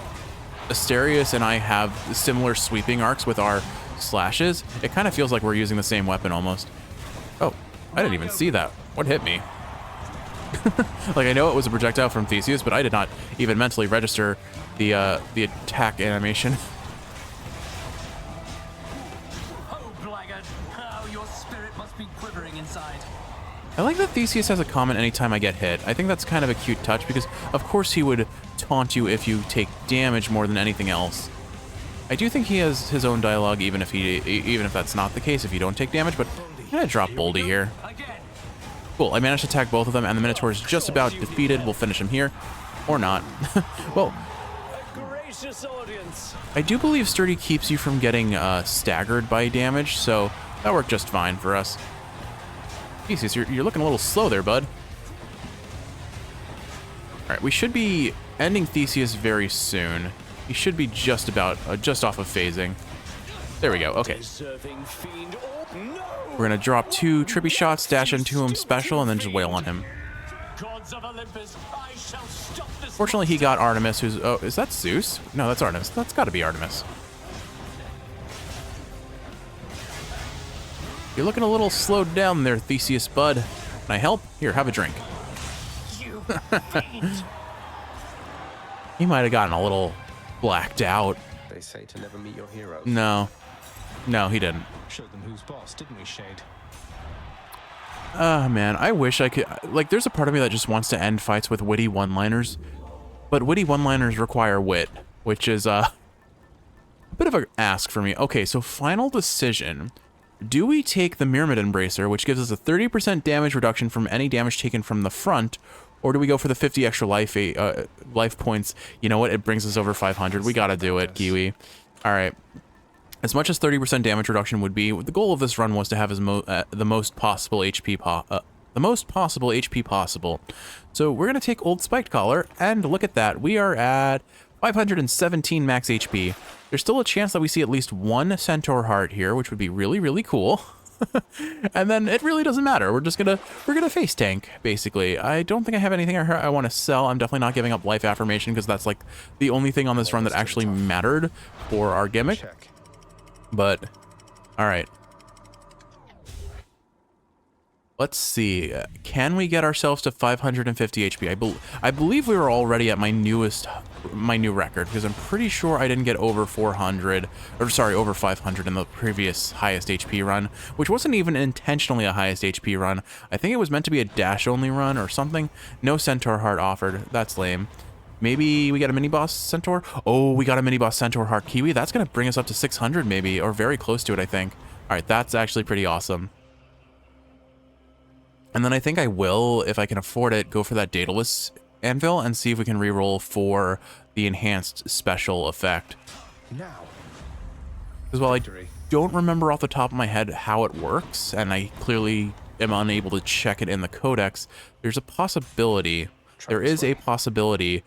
Asterius and I have similar sweeping arcs with our slashes. It kind of feels like we're using the same weapon almost. Oh, I didn't even see that. What hit me? Like, I know it was a projectile from Theseus, but I did not even mentally register the attack animation. Oh, blackguard! How your spirit must be quivering inside. I like that Theseus has a comment anytime I get hit. I think that's kind of a cute touch because, of course, he would taunt you if you take damage more than anything else. I do think he has his own dialogue, even if that's not the case, if you don't take damage. But I'm gonna drop Boldy here. Cool. I managed to attack both of them, and the Minotaur is just about defeated. We'll finish him here, or not. Well, I do believe Sturdy keeps you from getting staggered by damage, so that worked just fine for us. Theseus, you're looking a little slow there, bud. All right, we should be ending Theseus very soon. He should be just off of phasing. There we go. Okay. We're gonna drop 2 trippy shots, dash into him special, and then just wail on him. Fortunately, he got Artemis, who's... Oh, is that Zeus? No, that's Artemis. That's gotta be Artemis. You're looking a little slowed down there, Theseus, bud. Can I help? Here, have a drink. He might have gotten a little blacked out. They say to never meet your heroes. No. No, he didn't. Showed them who's boss, didn't we, Shade? Man, I wish I could... Like, there's a part of me that just wants to end fights with witty one-liners. But witty one-liners require wit, which is, a bit of an ask for me. Okay, so final decision. Do we take the Myrmid Embracer, which gives us a 30% damage reduction from any damage taken from the front, or do we go for the 50 extra life points? You know what? It brings us over 500. We gotta do it, Kiwi. All right. As much as 30% damage reduction would be, the goal of this run was to have the most possible HP possible. So we're gonna take Old Spiked Collar, and look at that. We are at 517 max HP. There's still a chance that we see at least one Centaur Heart here, which would be really, really cool. And then it really doesn't matter. We're gonna face tank, basically. I don't think I have anything I want to sell. I'm definitely not giving up Life Affirmation because that's like the only thing on this run that actually mattered for our gimmick. But all right. Let's see. Can we get ourselves to 550 HP? I believe we were already at my new record, because I'm pretty sure I didn't get over 400, or sorry, over 500 in the previous highest HP run, which wasn't even intentionally a highest HP run. I think it was meant to be a dash only run or something. No Centaur Heart offered. That's lame. Maybe we got a mini boss Centaur? Oh, we got a mini boss Centaur Heart Kiwi. That's going to bring us up to 600 maybe, or very close to it, I think. All right, that's actually pretty awesome. And then I think I will, if I can afford it, go for that Daedalus Anvil and see if we can reroll for the enhanced special effect. Now, because while I don't remember off the top of my head how it works, and I clearly am unable to check it in the codex, there's a possibility, there is a possibility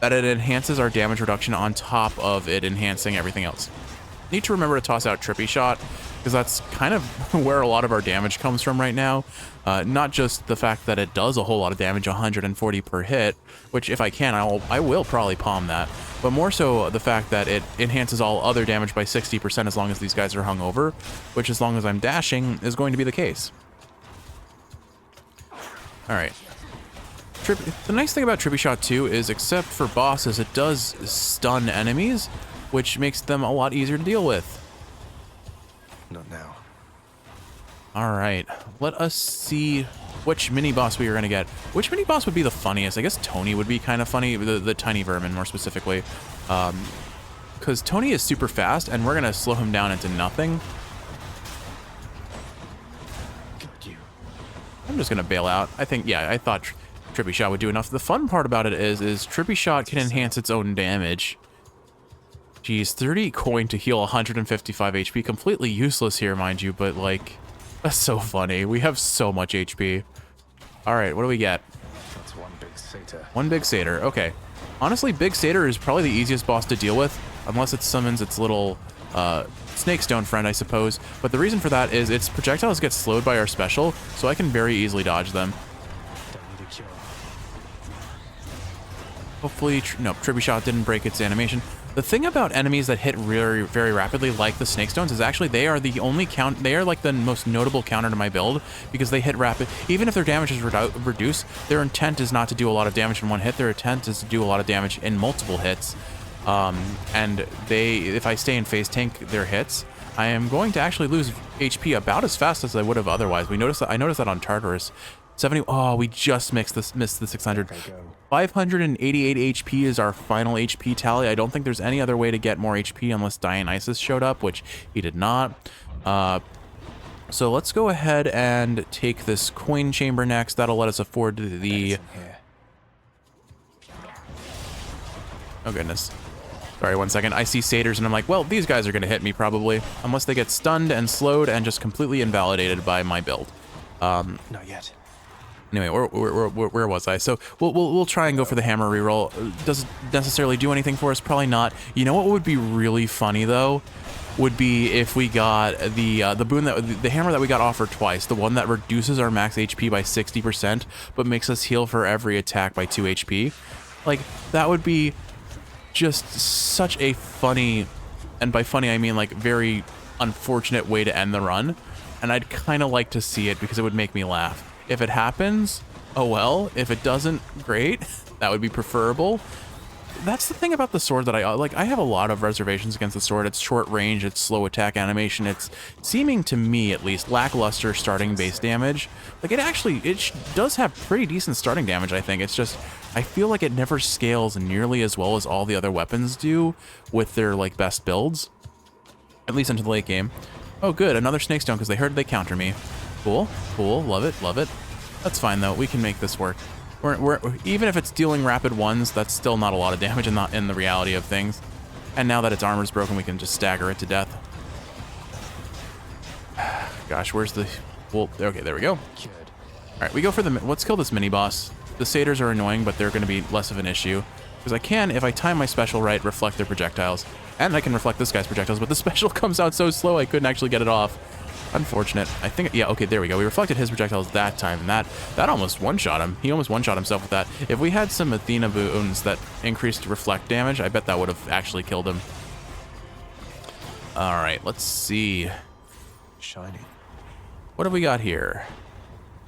that it enhances our damage reduction on top of it enhancing everything else. Need to remember to toss out Trippy Shot, because that's kind of where a lot of our damage comes from right now. Not just the fact that it does a whole lot of damage, 140 per hit, which if I can, I will probably palm that, but more so the fact that it enhances all other damage by 60% as long as these guys are hung over, which as long as I'm dashing is going to be the case. All right. The nice thing about Trippy Shot 2 is, except for bosses, it does stun enemies, which makes them a lot easier to deal with. not now. All right, let us see which mini boss we are gonna get. Which mini boss would be the funniest? I guess Tony would be kind of funny, the tiny vermin more specifically, because Tony is super fast and we're gonna slow him down into nothing. I'm just gonna bail out. I think, yeah, I thought Trippy Shot would do enough. The fun part about it is Trippy Shot can enhance its own damage. Geez, 30 coin to heal 155 HP. Completely useless here, mind you, but like, that's so funny. We have so much HP. All right, what do we get? That's one big satyr. One big satyr, okay. Honestly, Big Satyr is probably the easiest boss to deal with, unless it summons its little snake stone friend, I suppose. But the reason for that is its projectiles get slowed by our special, so I can very easily dodge them. Don't need a cure. Hopefully, no, Trippy Shot didn't break its animation. The thing about enemies that hit very, very rapidly, like the snake stones, is actually they are the only they are like the most notable counter to my build, because they hit rapid. Even if their damage is reduced, their intent is not to do a lot of damage in one hit. Their intent is to do a lot of damage in multiple hits. And if I stay in phase tank their hits, I am going to actually lose HP about as fast as I would have otherwise. I noticed that on Tartarus. 70. Oh, we just missed the 600. 588 HP is our final HP tally. I don't think there's any other way to get more HP unless Dionysus showed up, which he did not. So let's go ahead and take this coin chamber next. That'll let us afford the... Oh, goodness. Sorry, 1 second. I see satyrs and I'm like, well, these guys are going to hit me probably, unless they get stunned and slowed and just completely invalidated by my build. Not yet. Anyway, where was I? So we'll try and go for the hammer reroll. Does it necessarily do anything for us? Probably not. You know what would be really funny though? Would be if we got the boon the hammer that we got offered twice, the one that reduces our max HP by 60%, but makes us heal for every attack by 2 HP. Like, that would be just such a funny, and by funny I mean like very unfortunate way to end the run. And I'd kind of like to see it because it would make me laugh. If it happens, oh well. If it doesn't, great. That would be preferable. That's the thing about the sword that I like. I have a lot of reservations against the sword. It's short range, it's slow attack animation. It's seeming to me, at least, lackluster starting base damage. Like, it does have pretty decent starting damage, I think. It's just, I feel like it never scales nearly as well as all the other weapons do with their, like, best builds. At least into the late game. Oh, good. Another snake stone because they heard they counter me. Cool. Cool. Love it. Love it. That's fine, though. We can make this work. Even if it's dealing rapid ones, that's still not a lot of damage in the reality of things. And now that its armor's broken, we can just stagger it to death. Gosh, where's the... Well, okay, there we go. All right, we go for the... Let's kill this mini-boss. The satyrs are annoying, but they're going to be less of an issue. Because I can, if I time my special right, reflect their projectiles. And I can reflect this guy's projectiles, but the special comes out so slow I couldn't actually get it off. Unfortunate. I think... Yeah, okay, there we go. We reflected his projectiles that time, and that almost one-shot him. He almost one-shot himself with that. If we had some Athena boons that increased reflect damage, I bet that would have actually killed him. All right, let's see. Shiny. What have we got here?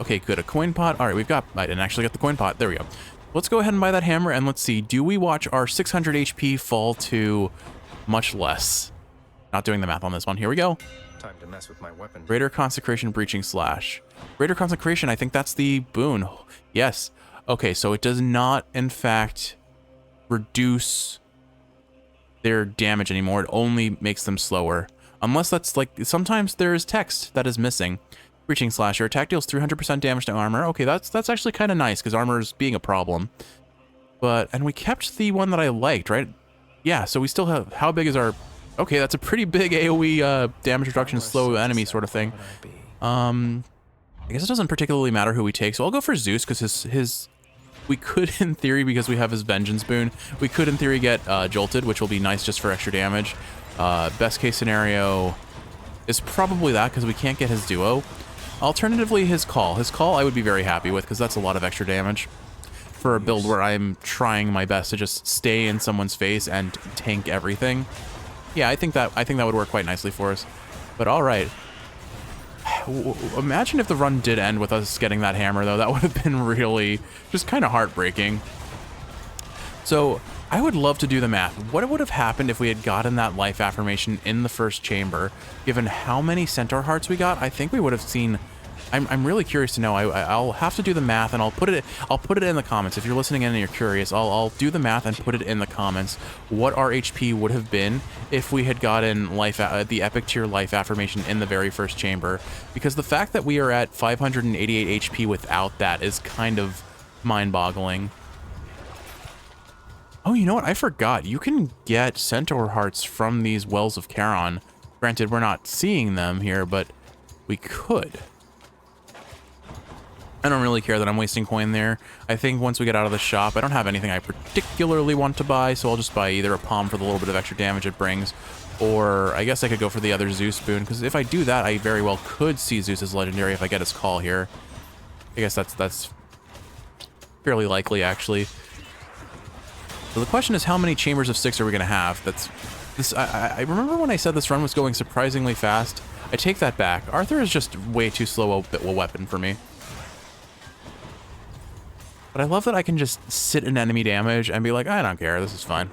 Okay, good. A coin pot. All right, I didn't actually get the coin pot. There we go. Let's go ahead and buy that hammer, and let's see. Do we watch our 600 HP fall to much less? Not doing the math on this one. Here we go. Time to mess with my weapon. Greater Consecration Breaching Slash. Greater Consecration, I think that's the boon. Yes. Okay, so it does not, in fact, reduce their damage anymore. It only makes them slower. Unless that's like, sometimes there is text that is missing. Breaching Slash. Your attack deals 300% damage to armor. Okay, that's actually kind of nice, because armor is being a problem. And we kept the one that I liked, right? Yeah, so we still have, how big is our... Okay, that's a pretty big AoE damage reduction, slow enemy sort of thing. I guess it doesn't particularly matter who we take, so I'll go for Zeus, because we could, in theory, because we have his Vengeance boon, we could, in theory, get Jolted, which will be nice just for extra damage. Best case scenario is probably that, because we can't get his duo. Alternatively, his Call. His Call I would be very happy with, because that's a lot of extra damage for a build where I'm trying my best to just stay in someone's face and tank everything. Yeah, I think that would work quite nicely for us. But all right. Imagine if the run did end with us getting that hammer, though. That would have been really just kind of heartbreaking. So I would love to do the math. What would have happened if we had gotten that life affirmation in the first chamber? Given how many centaur hearts we got, I think we would have seen... I'm really curious to know. I'll have to do the math, and I'll put it in the comments. If you're listening in and you're curious, I'll do the math and put it in the comments. What our HP would have been if we had gotten the epic tier life affirmation in the very first chamber. Because the fact that we are at 588 HP without that is kind of mind-boggling. Oh, you know what? I forgot. You can get centaur hearts from these Wells of Charon. Granted, we're not seeing them here, but we could. I don't really care that I'm wasting coin there. I think once we get out of the shop, I don't have anything I particularly want to buy, so I'll just buy either a palm for the little bit of extra damage it brings, or I guess I could go for the other Zeus boon, because if I do that, I very well could see Zeus's legendary if I get his Call here. I guess that's fairly likely, actually. So the question is, how many chambers of 6 are we going to have? I remember when I said this run was going surprisingly fast. I take that back. Arthur is just way too slow a weapon for me. But I love that I can just sit in enemy damage and be like, I don't care, this is fine.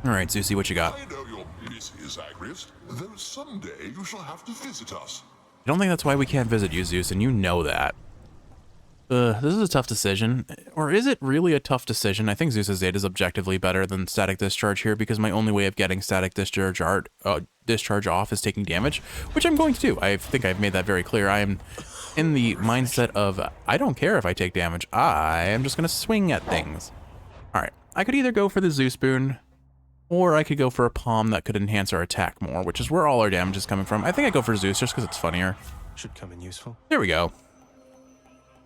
All right, Zeusy, what you got? I know you're busy, Zagreus, though someday you shall have to visit us. I don't think that's why we can't visit you, Zeus, and you know that. This is a tough decision. Or is it really a tough decision? I think Zeus's Zeta is objectively better than Static Discharge here, because my only way of getting Static Discharge off is taking damage, which I'm going to do. I think I've made that very clear. I am in the mindset of, I don't care if I take damage. I am just going to swing at things. All right. I could either go for the Zeus boon, or I could go for a palm that could enhance our attack more, which is where all our damage is coming from. I think I go for Zeus just because it's funnier. Should come in useful. There we go.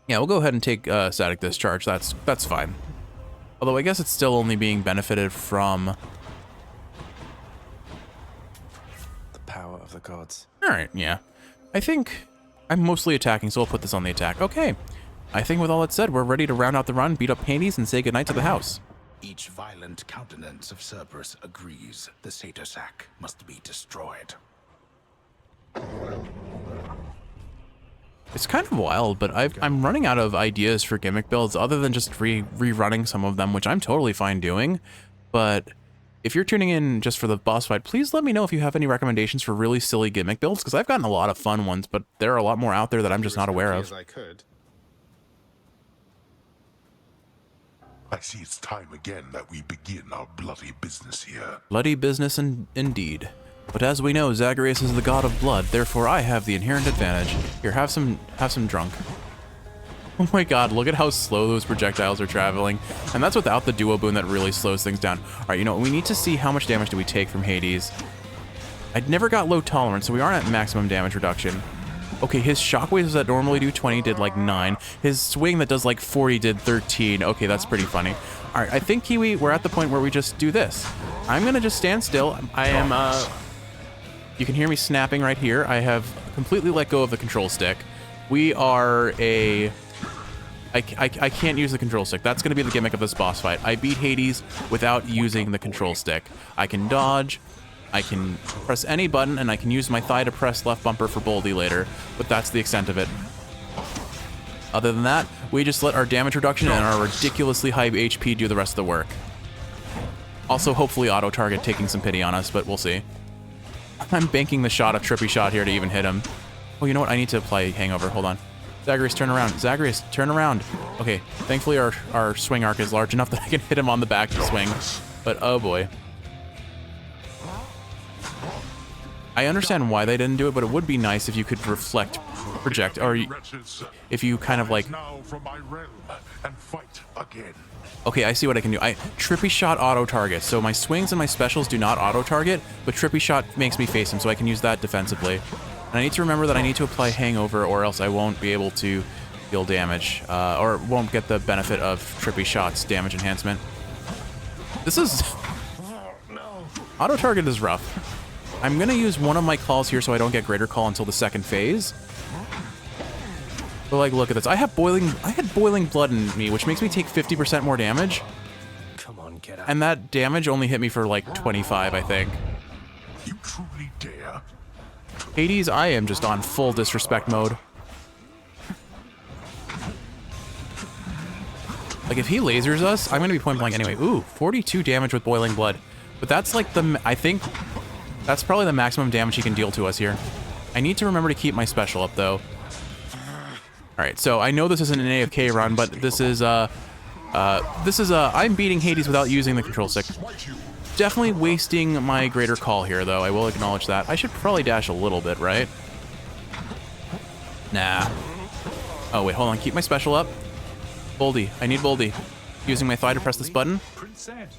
Yeah, we'll go ahead and take Static Discharge. That's fine. Although I guess it's still only being benefited from the power of the gods. All right, yeah. I think I'm mostly attacking, so I'll put this on the attack. Okay. I think with all that said, we're ready to round out the run, beat up Hades, and say goodnight to the house. Each violent countenance of Cerberus agrees the Satyr Sack must be destroyed. It's kind of wild, but I'm running out of ideas for gimmick builds other than just rerunning some of them, which I'm totally fine doing. But if you're tuning in just for the boss fight, please let me know if you have any recommendations for really silly gimmick builds, because I've gotten a lot of fun ones, but there are a lot more out there that I'm just not aware of. I see it's time again that we begin our bloody business here. Bloody business indeed. But as we know, Zagreus is the god of blood, therefore I have the inherent advantage. Here, have some drunk. Oh my god, look at how slow those projectiles are traveling. And that's without the duo boon that really slows things down. Alright, you know, we need to see how much damage do we take from Hades. I'd never got low tolerance, so we aren't at maximum damage reduction. Okay, his shockwaves that normally do 20 did like 9. His swing that does like 40 did 13. Okay, that's pretty funny. Alright, I think, Kiwi, we're at the point where we just do this. I'm gonna just stand still. I am, you can hear me snapping right here. I have completely let go of the control stick. We are a... I can't use the control stick. That's going to be the gimmick of this boss fight. I beat Hades without using the control stick. I can dodge, I can press any button, and I can use my thigh to press left bumper for Boldy later, but that's the extent of it. Other than that, we just let our damage reduction and our ridiculously high HP do the rest of the work. Also, hopefully auto-target taking some pity on us, but we'll see. I'm banking the shot of Trippy Shot here to even hit him. Oh, you know what? I need to apply Hangover. Hold on. Zagreus, turn around. Zagreus, turn around. Okay, thankfully our swing arc is large enough that I can hit him on the back swing. But oh boy. I understand why they didn't do it, but it would be nice if you could reflect, project, or if you kind of like... Okay, I see what I can do. Trippy Shot auto-target. So my swings and my specials do not auto-target, but Trippy Shot makes me face him, so I can use that defensively. And I need to remember that I need to apply Hangover or else I won't be able to deal damage, or won't get the benefit of Trippy Shot's damage enhancement. This is... Auto-target is rough. I'm gonna use one of my calls here so I don't get Greater Call until the second phase. But like, look at this. I had boiling blood in me, which makes me take 50% more damage. Come on, get out. And that damage only hit me for like 25, I think. You truly dare? Hades, I am just on full disrespect mode. Like, if he lasers us, I'm gonna be point blank anyway. Ooh, 42 damage with boiling blood. But that's like I think that's probably the maximum damage he can deal to us here. I need to remember to keep my special up though. Alright, so I know this isn't an AFK run, but this is I'm beating Hades without using the control stick. Definitely wasting my Greater Call here, though. I will acknowledge that. I should probably dash a little bit, right? Nah. Oh, wait, hold on. Keep my special up. Boldy. I need Boldy. Using my thigh to press this button. Princess,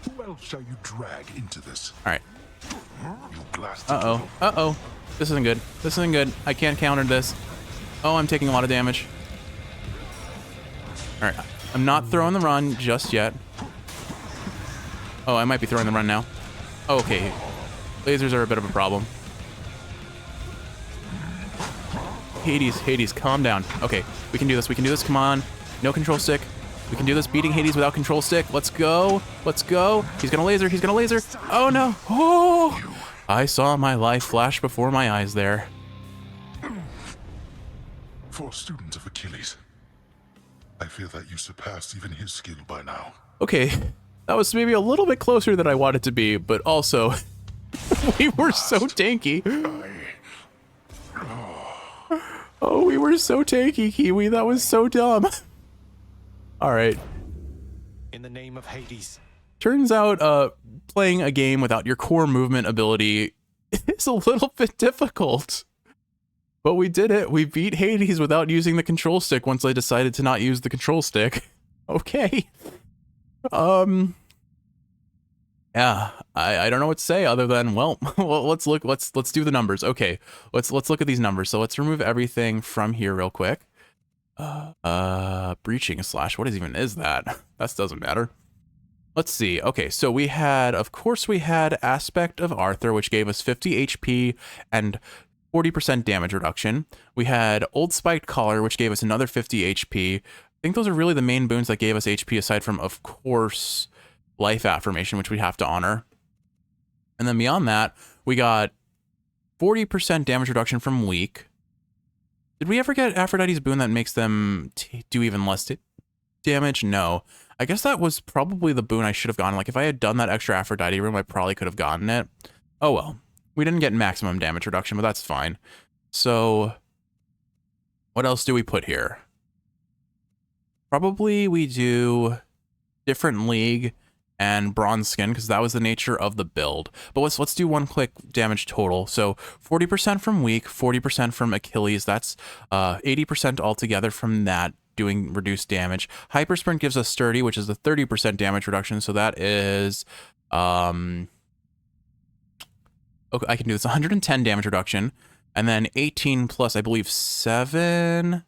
who else shall you drag into this? Alright. You glass. Uh-oh. Uh-oh. This isn't good. This isn't good. I can't counter this. Oh, I'm taking a lot of damage. Alright. I'm not throwing the run just yet. Oh, I might be throwing the run now. Oh, okay. Lasers are a bit of a problem. Hades, calm down. Okay, we can do this, come on. No control stick. We can do this, beating Hades without control stick. Let's go, let's go. He's gonna laser. Oh no, oh! I saw my life flash before my eyes there. For a student of Achilles, I fear that you surpass even his skill by now. Okay, that was maybe a little bit closer than I wanted to be, but also, we were so tanky. Oh, we were so tanky, Kiwi. That was so dumb. All right. In the name of Hades. Turns out, playing a game without your core movement ability is a little bit difficult. But we did it. We beat Hades without using the control stick once I decided to not use the control stick. Okay. Yeah, I don't know what to say other than, well, let's do the numbers. Okay, let's look at these numbers. So let's remove everything from here real quick. Breaching slash, what even is that? That doesn't matter. Let's see. Okay, so we had, of course, we had Aspect of Arthur, which gave us 50 HP and 40% damage reduction. We had Old Spiked Collar, which gave us another 50 HP. I think those are really the main boons that gave us HP, aside from, of course, Life Affirmation, which we have to honor. And then beyond that, we got 40% damage reduction from Weak. Did we ever get Aphrodite's boon that makes them do even less damage? No. I guess that was probably the boon I should have gotten. Like, if I had done that extra Aphrodite room, I probably could have gotten it. Oh well. We didn't get maximum damage reduction, but that's fine. So, what else do we put here? Probably we do different league and bronze skin because that was the nature of the build. But let's do one quick damage total. So 40% from weak, 40% from Achilles. That's 80% altogether from that, doing reduced damage. Hyper Sprint gives us sturdy, which is a 30% damage reduction. So that is okay, I can do this, 110 damage reduction, and then 18 plus, I believe, 7.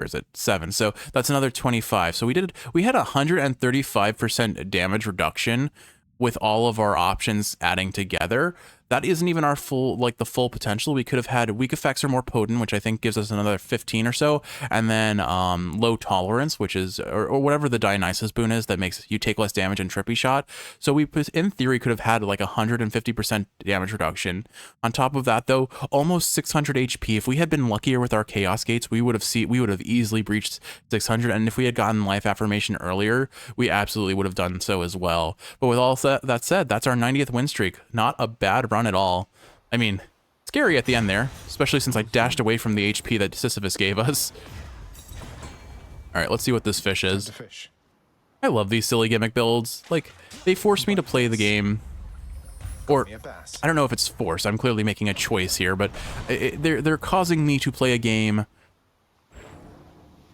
Or is it 7? So that's another 25. So we had 135% damage reduction with all of our options adding together. That isn't even our full, like the full potential. We could have had weak effects are more potent, which I think gives us another 15 or so, and then low tolerance, which is or whatever the Dionysus boon is that makes you take less damage in Trippy Shot. So we in theory could have had like 150% damage reduction. On top of that, though, almost 600 HP. If we had been luckier with our Chaos Gates, we would have easily breached 600. And if we had gotten Life Affirmation earlier, we absolutely would have done so as well. But with all that said, that's our 90th win streak. Not a bad run at all. I mean, scary at the end there, especially since I dashed away from the HP that Sisyphus gave us. All right, let's see what this fish is. I love these silly gimmick builds. Like, they force me to play the game. Or, I don't know if it's forced. I'm clearly making a choice here, but they're causing me to play a game.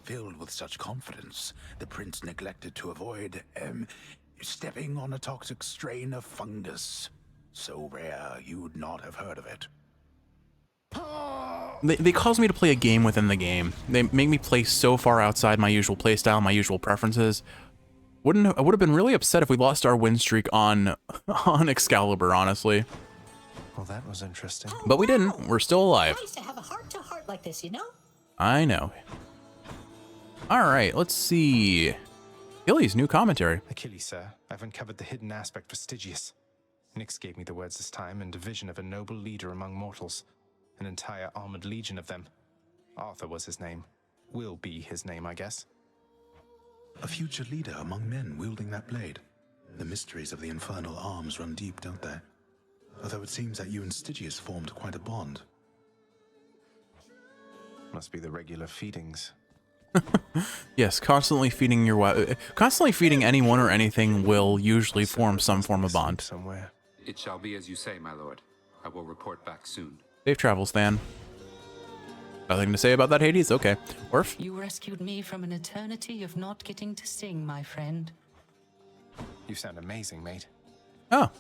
Filled with such confidence, the prince neglected to avoid stepping on a toxic strain of fungus. So rare, you'd not have heard of it. They cause me to play a game within the game. They make me play so far outside my usual playstyle, my usual preferences. I would have been really upset if we lost our win streak on Excalibur, honestly. Well, that was interesting. But we didn't. We're still alive. Nice to have a heart-to-heart like this, you know? I know. All right, let's see. Achilles, new commentary. Achilles, sir. I've uncovered the hidden aspect for Stygius. Nyx gave me the words this time, and a vision of a noble leader among mortals. An entire armored legion of them. Arthur was his name. Will be his name, I guess. A future leader among men wielding that blade. The mysteries of the infernal arms run deep, don't they? Although it seems that you and Stygius formed quite a bond. Must be the regular feedings. Yes, constantly feeding anyone or anything will usually form some form of bond. Somewhere. It shall be as you say, my lord. I will report back soon. Safe travels, Than. Nothing to say about that, Hades? Okay. Orf? You rescued me from an eternity of not getting to sing, my friend. You sound amazing, mate. Oh.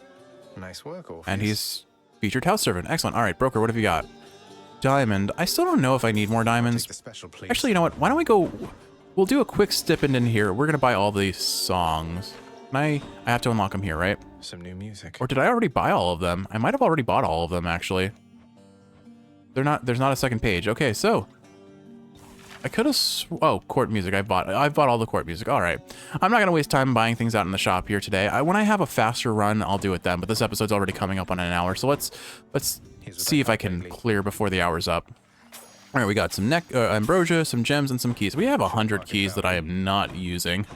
Nice work, Orpheus. And he's featured house servant. Excellent. All right, broker, what have you got? Diamond. I still don't know if I need more diamonds. Actually, you know what? Why don't we go... We'll do a quick stipend in here. We're going to buy all these songs. I have to unlock them here, right? Some new music. Or did I already buy all of them? I might have already bought all of them, actually. There's not a second page. Okay, so... I could have... Oh, court music. I've bought all the court music. All right. I'm not going to waste time buying things out in the shop here today. When I have a faster run, I'll do it then. But this episode's already coming up on an hour. So let's see if I can clear before the hour's up. All right, we got some ambrosia, some gems, and some keys. We have 100 keys that I am not using.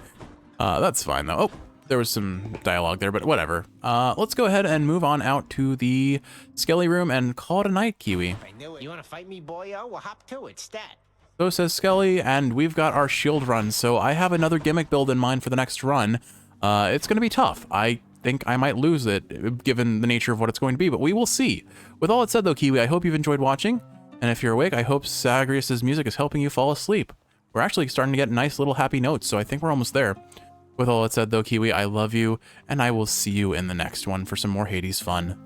That's fine, though. Oh, there was some dialogue there, but whatever. Let's go ahead and move on out to the Skelly room and call it a night, Kiwi. You want to fight me, boyo? Well, hop to it, stat. So says Skelly, and we've got our shield run, so I have another gimmick build in mind for the next run. It's going to be tough. I think I might lose it, given the nature of what it's going to be, but we will see. With all that said, though, Kiwi, I hope you've enjoyed watching, and if you're awake, I hope Zagreus' music is helping you fall asleep. We're actually starting to get nice little happy notes, so I think we're almost there. With all that said, though, Kiwi, I love you, and I will see you in the next one for some more Hades fun.